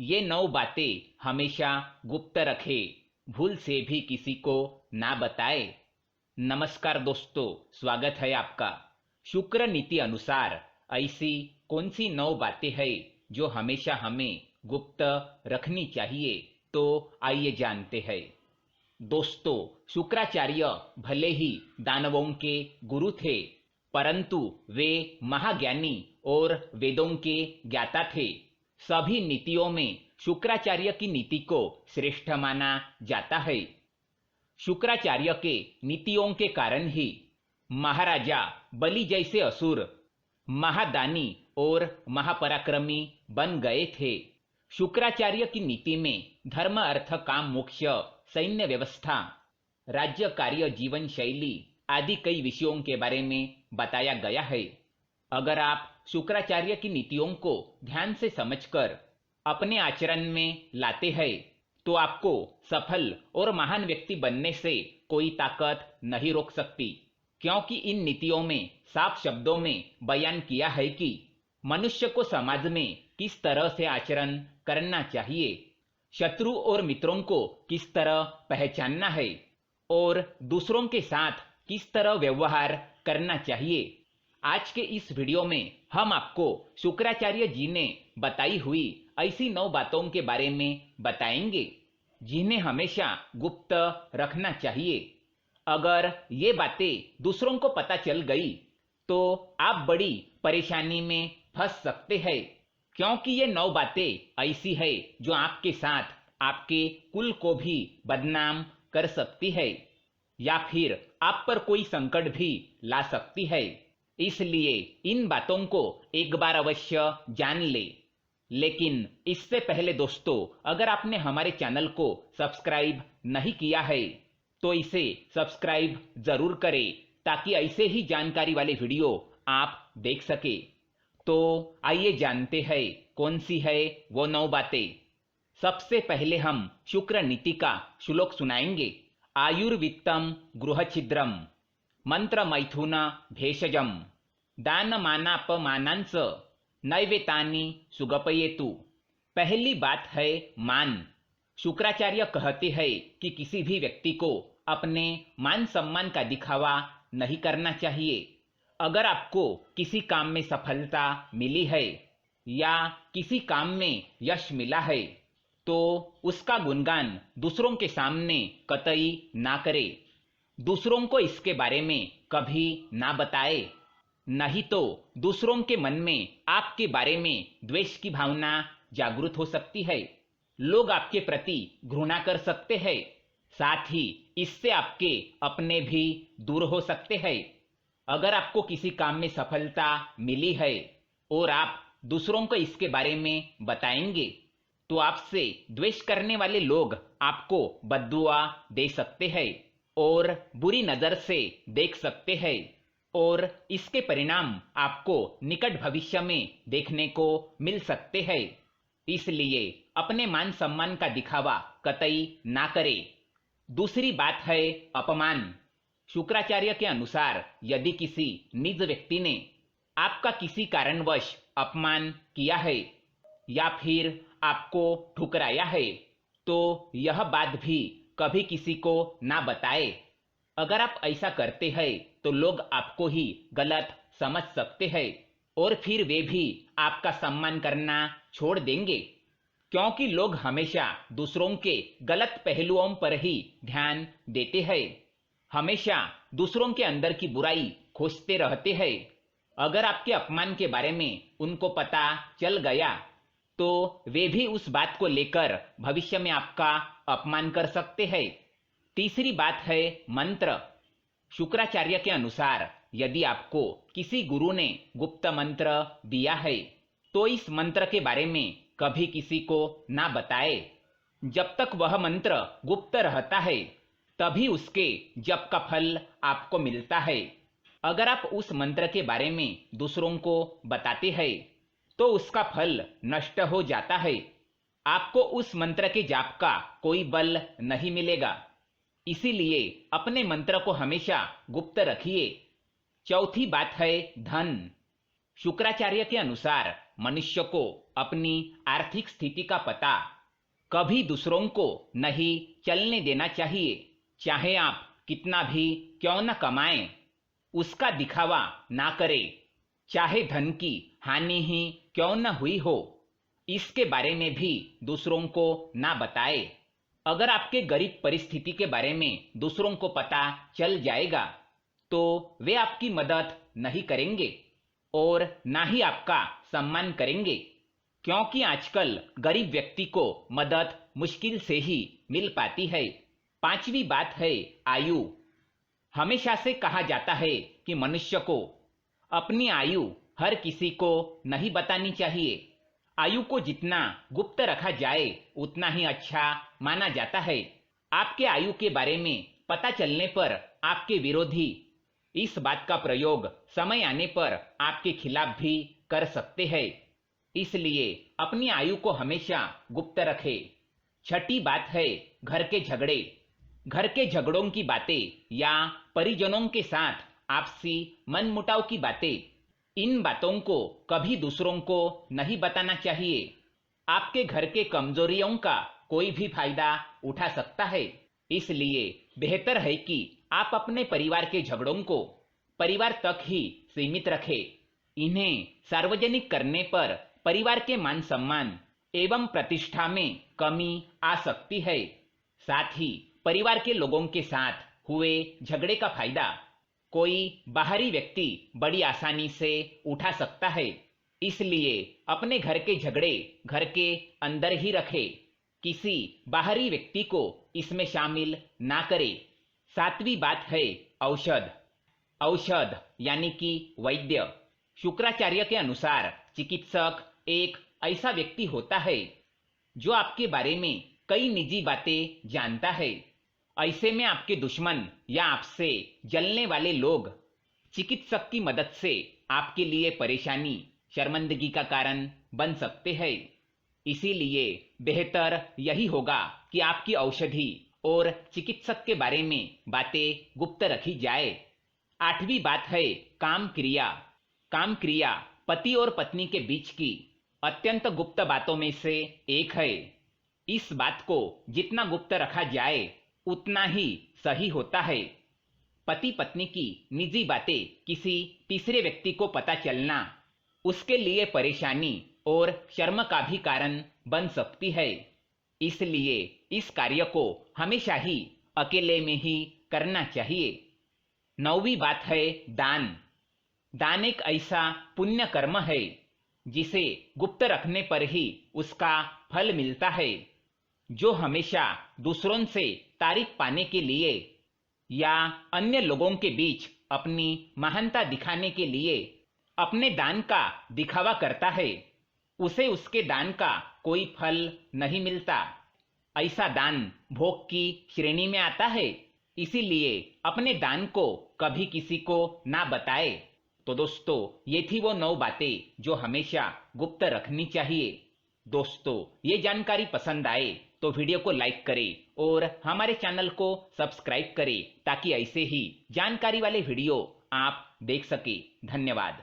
ये 9 बातें हमेशा गुप्त रखे, भूल से भी किसी को ना बताए। नमस्कार दोस्तों, स्वागत है आपका। शुक्र नीति अनुसार ऐसी कौन सी 9 बातें हैं जो हमेशा हमें गुप्त रखनी चाहिए, तो आइए जानते हैं। दोस्तों, शुक्राचार्य भले ही दानवों के गुरु थे, परंतु वे महाज्ञानी और वेदों के ज्ञाता थे। सभी नीतियों में शुक्राचार्य की नीति को श्रेष्ठ माना जाता है। शुक्राचार्य के नीतियों के कारण ही महाराजा बलि जैसे असुर महादानी और महापराक्रमी बन गए थे। शुक्राचार्य की नीति में धर्म, अर्थ, काम, मोक्ष, सैन्य व्यवस्था, राज्य कार्य, जीवन शैली आदि कई विषयों के बारे में बताया गया है। अगर आप शुक्राचार्य की नीतियों को ध्यान से समझकर अपने आचरण में लाते हैं, तो आपको सफल और महान व्यक्ति बनने से कोई ताकत नहीं रोक सकती, क्योंकि इन नीतियों में साफ शब्दों में बयान किया है कि मनुष्य को समाज में किस तरह से आचरण करना चाहिए, शत्रु और मित्रों को किस तरह पहचानना है और दूसरों के साथ किस तरह व्यवहार करना चाहिए। आज के इस वीडियो में हम आपको शुक्राचार्य जी ने बताई हुई ऐसी 9 बातों के बारे में बताएंगे, जिन्हें हमेशा गुप्त रखना चाहिए। अगर ये बातें दूसरों को पता चल गई तो आप बड़ी परेशानी में फंस सकते हैं, क्योंकि ये 9 बातें ऐसी है जो आपके साथ आपके कुल को भी बदनाम कर सकती है या फिर आप पर कोई संकट भी ला सकती है। इसलिए इन बातों को एक बार अवश्य जान ले। लेकिन इससे पहले दोस्तों, अगर आपने हमारे चैनल को सब्सक्राइब नहीं किया है तो इसे सब्सक्राइब जरूर करें, ताकि ऐसे ही जानकारी वाले वीडियो आप देख सके। तो आइए जानते हैं कौन सी है वो 9 बातें। सबसे पहले हम शुक्र नीति का श्लोक सुनाएंगे। आयुर्वित्तम गृहछिद्रम मंत्र मैथुन भेषजम दानमानापमानांस नैवेतानि सुगपयेतु। पहली बात है मान। शुक्राचार्य कहते हैं कि किसी भी व्यक्ति को अपने मान सम्मान का दिखावा नहीं करना चाहिए। अगर आपको किसी काम में सफलता मिली है या किसी काम में यश मिला है, तो उसका गुणगान दूसरों के सामने कतई ना करे। दूसरों को इसके बारे में कभी ना बताए, नहीं तो दूसरों के मन में आपके बारे में द्वेष की भावना जागृत हो सकती है। लोग आपके प्रति घृणा कर सकते हैं, साथ ही इससे आपके अपने भी दूर हो सकते हैं। अगर आपको किसी काम में सफलता मिली है और आप दूसरों को इसके बारे में बताएंगे, तो आपसे द्वेष करने वाले लोग आपको बद्दुआ दे सकते हैं और बुरी नजर से देख सकते हैं, और इसके परिणाम आपको निकट भविष्य में देखने को मिल सकते हैं। इसलिए अपने मान सम्मान का दिखावा कतई ना करें। दूसरी बात है अपमान। शुक्राचार्य के अनुसार यदि किसी निज व्यक्ति ने आपका किसी कारणवश अपमान किया है या फिर आपको ठुकराया है, तो यह बात भी कभी किसी को ना बताए। अगर आप ऐसा करते हैं तो लोग आपको ही गलत समझ सकते हैं और फिर वे भी आपका सम्मान करना छोड़ देंगे, क्योंकि लोग हमेशा दूसरों के गलत पहलुओं पर ही ध्यान देते हैं, हमेशा दूसरों के अंदर की बुराई खोजते रहते हैं। अगर आपके अपमान के बारे में उनको पता चल गया तो वे भी उस बात को लेकर भविष्य में आपका अपमान कर सकते हैं। तीसरी बात है मंत्र। शुक्राचार्य के अनुसार यदि आपको किसी गुरु ने गुप्त मंत्र दिया है, तो इस मंत्र के बारे में कभी किसी को ना बताए। जब तक वह मंत्र गुप्त रहता है, तभी उसके जप का फल आपको मिलता है। अगर आप उस मंत्र के बारे में दूसरों को बताते हैं, तो उसका फल नष्ट हो जाता है। आपको उस मंत्र के जाप का कोई बल नहीं मिलेगा। इसीलिए अपने मंत्र को हमेशा गुप्त रखिए। चौथी बात है धन। शुक्राचार्य के अनुसार मनुष्य को अपनी आर्थिक स्थिति का पता कभी दूसरों को नहीं चलने देना चाहिए। चाहे आप कितना भी क्यों न कमाएं, उसका दिखावा ना करें। चाहे धन की हानि ही क्यों न हुई हो, इसके बारे में भी दूसरों को ना बताएं। अगर आपके गरीब परिस्थिति के बारे में दूसरों को पता चल जाएगा तो वे आपकी मदद नहीं करेंगे और ना ही आपका सम्मान करेंगे, क्योंकि आजकल गरीब व्यक्ति को मदद मुश्किल से ही मिल पाती है। पांचवी बात है आयु। हमेशा से कहा जाता है कि मनुष्य को अपनी आयु हर किसी को नहीं बतानी चाहिए। आयु को जितना गुप्त रखा जाए उतना ही अच्छा माना जाता है। आपके आयु के बारे में पता चलने पर आपके विरोधी इस बात का प्रयोग समय आने पर आपके खिलाफ भी कर सकते हैं। इसलिए अपनी आयु को हमेशा गुप्त रखें। छठी बात है घर के झगड़े। घर के झगड़ों की बातें या परिजनों के साथ आपसी मनमुटाव की बातें, इन बातों को कभी दूसरों को नहीं बताना चाहिए। आपके घर के कमजोरियों का कोई भी फायदा उठा सकता है। इसलिए बेहतर है कि आप अपने परिवार के झगड़ों को परिवार तक ही सीमित रखें। इन्हें सार्वजनिक करने पर परिवार के मान सम्मान एवं प्रतिष्ठा में कमी आ सकती है। साथ ही परिवार के लोगों के साथ हुए झगड़े का फायदा कोई बाहरी व्यक्ति बड़ी आसानी से उठा सकता है। इसलिए अपने घर के झगड़े घर के अंदर ही रखें, किसी बाहरी व्यक्ति को इसमें शामिल ना करें। सातवीं बात है औषध। औषध यानी कि वैद्य। शुक्राचार्य के अनुसार चिकित्सक एक ऐसा व्यक्ति होता है जो आपके बारे में कई निजी बातें जानता है। ऐसे में आपके दुश्मन या आपसे जलने वाले लोग चिकित्सक की मदद से आपके लिए परेशानी, शर्मिंदगी का कारण बन सकते हैं। इसीलिए बेहतर यही होगा कि आपकी औषधि और चिकित्सक के बारे में बातें गुप्त रखी जाए। आठवीं बात है काम क्रिया। काम क्रिया पति और पत्नी के बीच की अत्यंत गुप्त बातों में से एक है। इस बात को जितना गुप्त रखा जाए उतना ही सही होता है। पति पत्नी की निजी बातें किसी तीसरे व्यक्ति को पता चलना उसके लिए परेशानी और शर्म का भी कारण बन सकती है। इसलिए इस कार्य को हमेशा ही अकेले में ही करना चाहिए। नौवीं बात है दान। दान एक ऐसा पुण्य कर्म है जिसे गुप्त रखने पर ही उसका फल मिलता है। जो हमेशा दूसरों से तारीफ पाने के लिए या अन्य लोगों के बीच अपनी महानता दिखाने के लिए अपने दान का दिखावा करता है, उसे उसके दान का कोई फल नहीं मिलता। ऐसा दान भोग की श्रेणी में आता है। इसीलिए अपने दान को कभी किसी को ना बताए। तो दोस्तों, ये थी वो 9 बातें जो हमेशा गुप्त रखनी चाहिए। दोस्तों, ये जानकारी पसंद आए तो वीडियो को लाइक करें और हमारे चैनल को सब्सक्राइब करें ताकि ऐसे ही जानकारी वाले वीडियो आप देख सके। धन्यवाद।